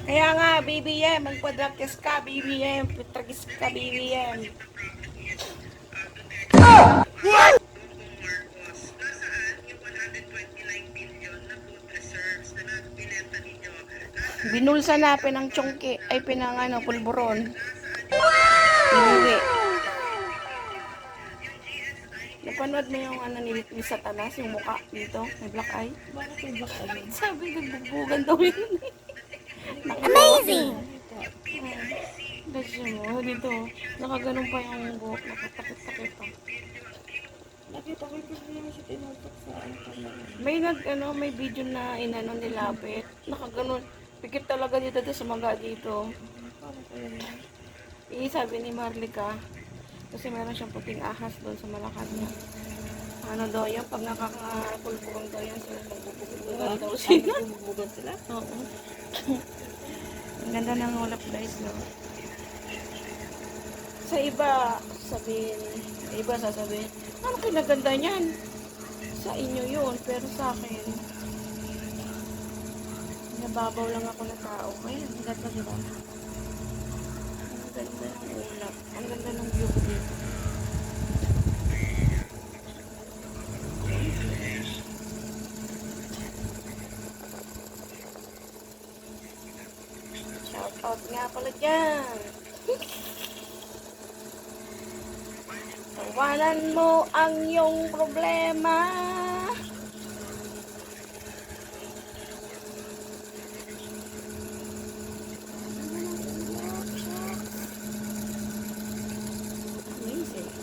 Kaya nga, BBM, magpa-drug ka, BBM, tragis ka, BBM. Binulsa na, pinang chongki, ay pinang ano, pulburon. Inuwi. Napanood mo yung ano ni Satanas, yung mukha dito, may black eye? Bakit may black eye? Sabi, nagbugbugan daw yun. Amazing! Kasi mo, dito, nakaganon pa yung buhok, nakatakit-takit pa. Nakita ko yung kasi naman siya tinutok sa ano camera. May video na inano nilapit. Nakaganon. Pikit talaga dito sa maga dito. Paano kaya yan? Sabi ni Marlica, kasi meron siyang puting ahas doon sa malakad niya. Ano daw yan, pag nakakapulpurong daw yan, sila magbubugan daw sila. Bumubugan sila? Oo. Ang ganda ng ulap guys, no? Sa iba, sasabihin, ano kinaganda niyan? Sa inyo yun, pero sa akin, nababaw lang ako na tao. Kaya, ang ganda diba? Ang ganda ng ulap. Ang ganda ng view dito. Shout out nga pala dyan. Tawanan mo ang iyong problema. Amazing.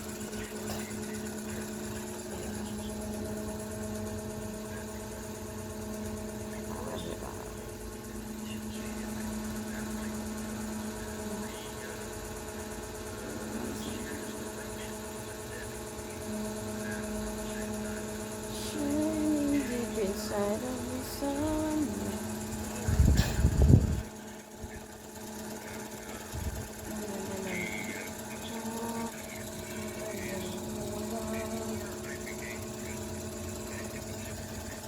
Shining deep inside of the sun.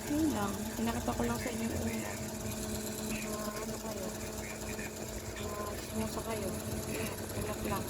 Yun lang. Pinakita ko lang sa inyo yung una. Ano kayo? Sumusa kayo. Ulap lang.